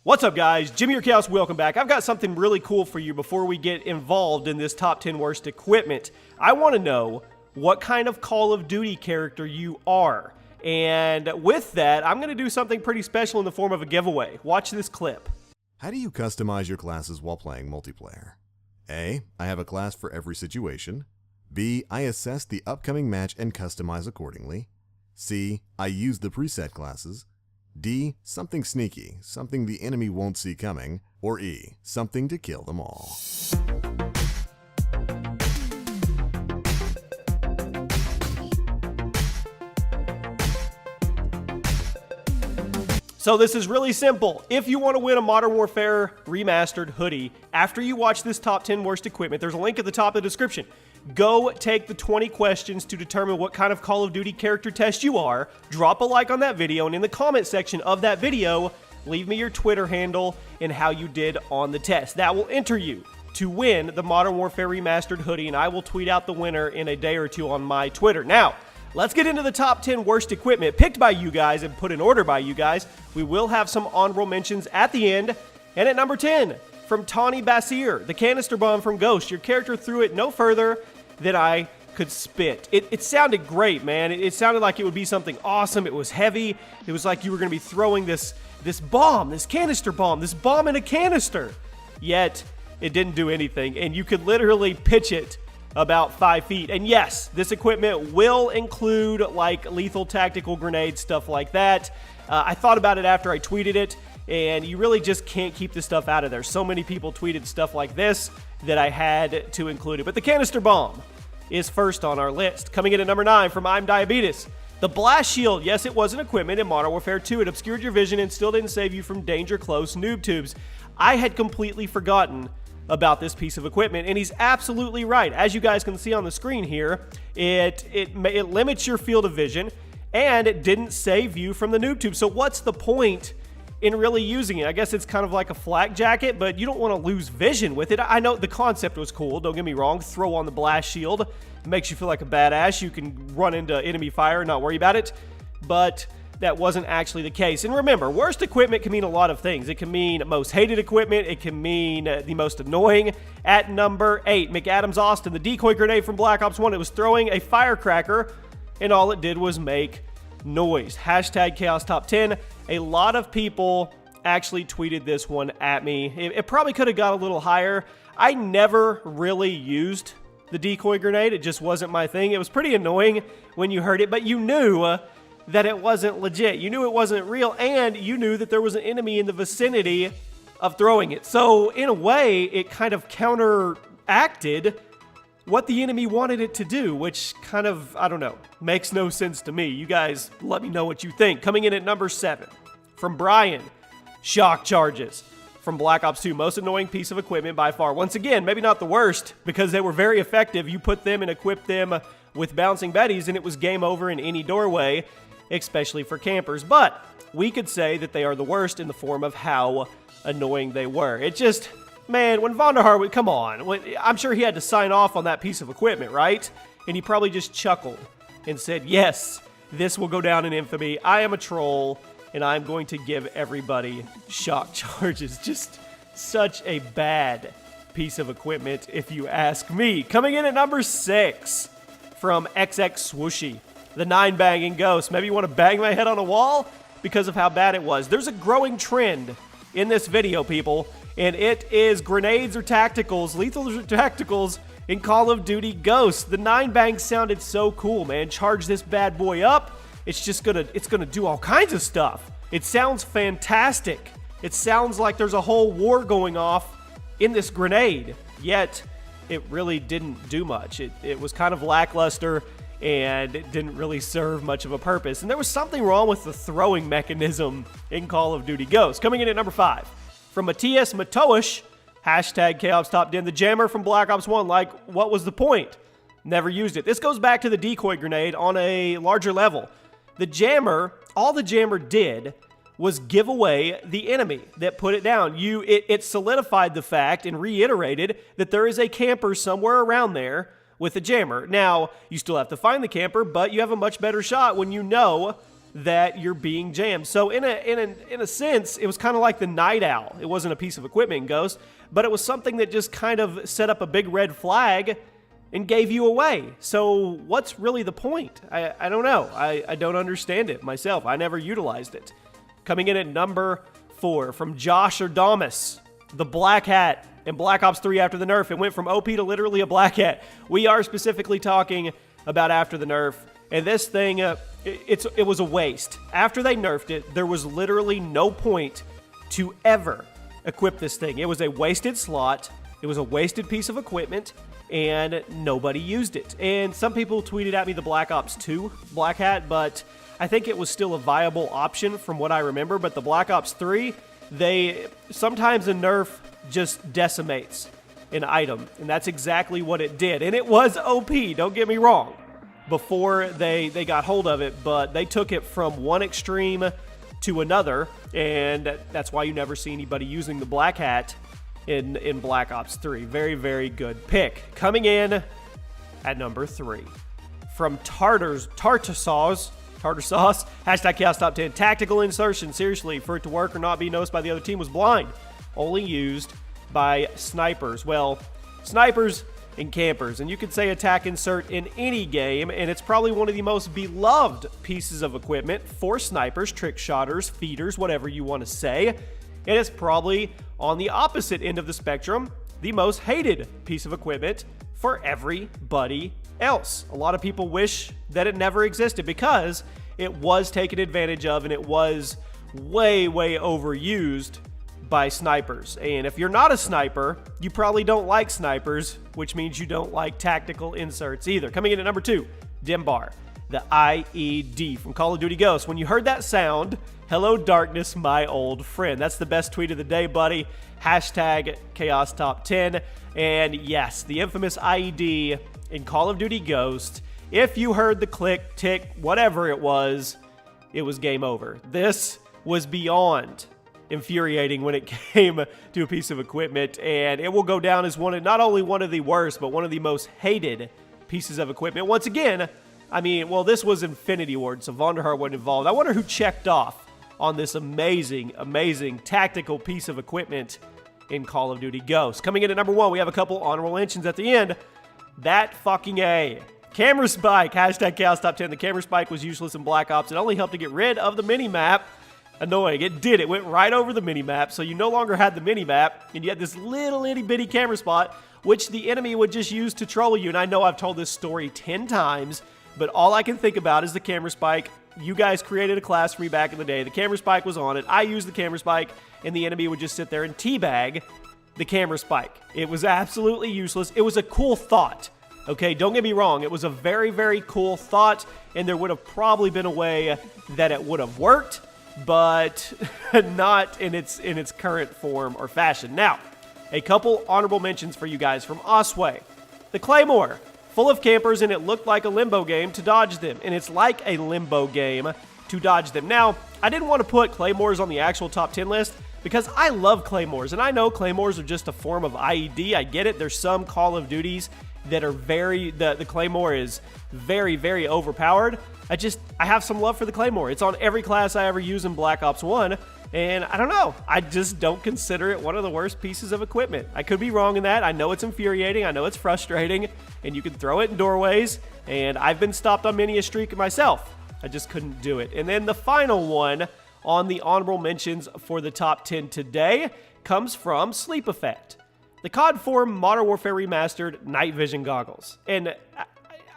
What's up, guys? Jimmy or Chaos, welcome back. I've got something really cool for you before we get involved in this top 10 worst equipment. I want to know what kind of Call of Duty character you are. And with that, I'm going to do something pretty special in the form of a giveaway. Watch this clip. How do you customize your classes while playing multiplayer? A. I have a class for every situation. B. I assess the upcoming match and customize accordingly. C. I use the preset classes. D. Something sneaky, something the enemy won't see coming. Or E. Something to kill them all. So this is really simple. If you want to win a Modern Warfare Remastered hoodie, after you watch this top 10 worst equipment, there's a link at the top of the description. Go take the 20 questions to determine what kind of Call of Duty character test you are, drop a like on that video, and in the comment section of that video, leave me your Twitter handle and how you did on the test. That will enter you to win the Modern Warfare Remastered hoodie, and I will tweet out the winner in a day or two on my Twitter. Now, let's get into the top 10 worst equipment picked by you guys and put in order by you guys. We will have some honorable mentions at the end. And at number 10, from Tawny Basir, the Canister Bomb from Ghost. Your character threw it no further than I could spit. It sounded great, man. It sounded like it would be something awesome. It was heavy. It was like you were going to be throwing this bomb, this canister bomb, this bomb in a canister. Yet, it didn't do anything. And you could literally pitch it about 5 feet. And yes, this equipment will include like lethal tactical grenades, stuff like that. I thought about it after I tweeted it, and you really just can't keep this stuff out of there. So many people tweeted stuff like this that I had to include it. But the Canister Bomb is first on our list. Coming in at number 9 from I'm Diabetes. The Blast Shield. Yes, it was an equipment in Modern Warfare 2. It obscured your vision and still didn't save you from danger close noob tubes. I had completely forgotten about this piece of equipment, and he's absolutely right. As you guys can see on the screen here, it limits your field of vision, and it didn't save you from the noob tube. So what's the point in really using it? I guess it's kind of like a flak jacket, but you don't want to lose vision with it. I know the concept was cool, don't get me wrong. Throw on the blast shield. It makes you feel like a badass. You can run into enemy fire and not worry about it, but that wasn't actually the case. And remember, worst equipment can mean a lot of things. It can mean most hated equipment. It can mean the most annoying. At number 8, McAdams Austin, the decoy grenade from Black Ops 1. It was throwing a firecracker, and all it did was make noise. Hashtag Chaos Top 10. A lot of people actually tweeted this one at me. It probably could have got a little higher. I never really used the decoy grenade. It just wasn't my thing. It was pretty annoying when you heard it, but you knew that it wasn't legit. You knew it wasn't real, and you knew that there was an enemy in the vicinity of throwing it. So in a way, it kind of counteracted what the enemy wanted it to do, which kind of, I don't know, makes no sense to me. You guys let me know what you think. Coming in at number 7, from Brian, shock charges from Black Ops 2. Most annoying piece of equipment by far. Once again, maybe not the worst, because they were very effective. You put them and equipped them with bouncing betties, and it was game over in any doorway, especially for campers. But we could say that they are the worst in the form of how annoying they were. It just, man, when Vonderhaar, come on. I'm sure he had to sign off on that piece of equipment, right? And he probably just chuckled and said, yes, this will go down in infamy. I am a troll, and I'm going to give everybody shock charges. Just such a bad piece of equipment, if you ask me. Coming in at number 6, from XX Swooshy, the 9-banging Ghost. Maybe you want to bang my head on a wall because of how bad it was. There's a growing trend in this video, people, and it is grenades or tacticals, lethals or tacticals in Call of Duty Ghosts. The 9-bang sounded so cool, man. Charge this bad boy up. It's gonna do all kinds of stuff. It sounds fantastic. It sounds like there's a whole war going off in this grenade, yet it really didn't do much. It was kind of lackluster, and it didn't really serve much of a purpose. And there was something wrong with the throwing mechanism in Call of Duty Ghosts. Coming in at number 5, from Matthias Matoish, hashtag Chaos Top 10, the jammer from Black Ops 1. Like, what was the point? Never used it. This goes back to the decoy grenade on a larger level. The jammer, all the jammer did was give away the enemy that put it down. It solidified the fact and reiterated that there is a camper somewhere around there with a jammer. Now, you still have to find the camper, but you have a much better shot when you know that you're being jammed. So in a sense, it was kind of like the Night Owl. It wasn't a piece of equipment in Ghost, but it was something that just kind of set up a big red flag and gave you away. So what's really the point? I don't know. I don't understand it myself. I never utilized it. Coming in at number 4 from Josh or Damas, the Black Hat in Black Ops 3 after the nerf. It went from OP to literally a Black Hat. We are specifically talking about after the nerf. And this thing, it was a waste. After they nerfed it, there was literally no point to ever equip this thing. It was a wasted slot. It was a wasted piece of equipment, and nobody used it. And some people tweeted at me the Black Ops 2 Black Hat, but I think it was still a viable option from what I remember. But the Black Ops 3, sometimes a nerf just decimates an item, and that's exactly what it did. And it was OP, don't get me wrong, before they got hold of it, but they took it from one extreme to another, and that's why you never see anybody using the Black Hat in Black Ops 3. Very, very good pick. Coming in at number 3 from Tartar Sauce, hashtag Chaos Top 10, tactical insertion. Seriously, for it to work or not be noticed by the other team was blind. Only used by snipers. Well, snipers and campers, and you could say attack insert in any game, and it's probably one of the most beloved pieces of equipment for snipers, trick shotters, feeders, whatever you want to say. And it's probably on the opposite end of the spectrum, the most hated piece of equipment for everybody else. A lot of people wish that it never existed because it was taken advantage of and it was way, way overused by snipers. And if you're not a sniper, you probably don't like snipers, which means you don't like tactical inserts either. Coming in at number 2, Dimbar, the IED from Call of Duty Ghosts. When you heard that sound, hello darkness, my old friend. That's the best tweet of the day, buddy. Hashtag Chaos Top 10. And yes, the infamous IED in Call of Duty Ghost. If you heard the click, tick, whatever it was game over. This was beyond infuriating when it came to a piece of equipment, and it will go down as not only one of the worst, but one of the most hated pieces of equipment. Once again, I mean, well, this was Infinity Ward, so Vonderhaar wasn't involved. I wonder who checked off on this amazing, amazing tactical piece of equipment in Call of Duty Ghosts. Coming in at number 1, we have a couple honorable mentions at the end. That fucking A. Camera Spike, hashtag Chaos Top 10. The camera spike was useless in Black Ops. It only helped to get rid of the mini-map. Annoying. It did. It went right over the mini-map, so you no longer had the mini-map, and you had this little itty-bitty camera spot, which the enemy would just use to troll you. And I know I've told this story 10 times, but all I can think about is the camera spike. You guys created a class for me back in the day. The camera spike was on it. I used the camera spike, and the enemy would just sit there and teabag the camera spike. It was absolutely useless. It was a cool thought. Okay, don't get me wrong. It was a very, very cool thought, and there would have probably been a way that it would have worked, but not in its current form or fashion. Now, a couple honorable mentions for you guys from Osway. The Claymore, full of campers, and it looked like a limbo game to dodge them, and it's like a limbo game to dodge them. Now, I didn't want to put Claymores on the actual top 10 list because I love Claymores, and I know Claymores are just a form of IED. I get it. There's some Call of Duties that are the Claymore is very, very overpowered. I have some love for the Claymore. It's on every class I ever use in Black Ops 1, and I don't know. I just don't consider it one of the worst pieces of equipment. I could be wrong in that. I know it's infuriating. I know it's frustrating, and you can throw it in doorways, and I've been stopped on many a streak myself. I just couldn't do it. And then the final one on the honorable mentions for the top 10 today comes from Sleep Effect. The COD 4 Modern Warfare Remastered night vision goggles. And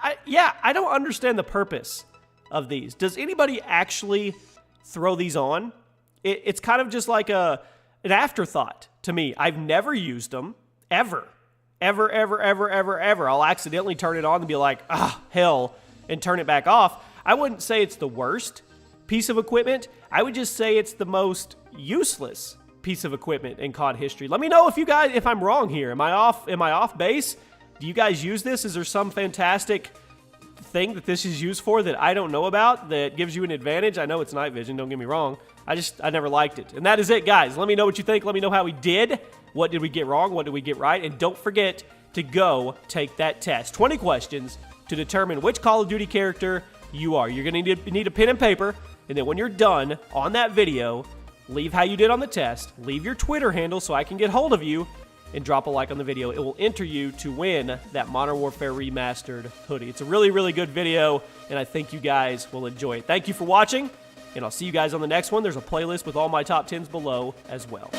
I don't understand the purpose of these. Does anybody actually throw these on? It's kind of just like an afterthought to me. I've never used them, ever. Ever, ever, ever, ever, ever. I'll accidentally turn it on and be like, hell, and turn it back off. I wouldn't say it's the worst piece of equipment. I would just say it's the most useless piece of equipment in COD history. Let me know if I'm wrong here. Am I off base? Do you guys use this? Is there some fantastic thing that this is used for that I don't know about that gives you an advantage? I know it's night vision, don't get me wrong. I never liked it. And that is it, guys. Let me know what you think. Let me know how we did. What did we get wrong? What did we get right? And don't forget to go take that test. 20 questions to determine which Call of Duty character you are. You're going to need a pen and paper. And then when you're done on that video, leave how you did on the test, leave your Twitter handle so I can get hold of you, and drop a like on the video. It will enter you to win that Modern Warfare Remastered hoodie. It's a really, really good video, and I think you guys will enjoy it. Thank you for watching, and I'll see you guys on the next one. There's a playlist with all my top 10s below as well.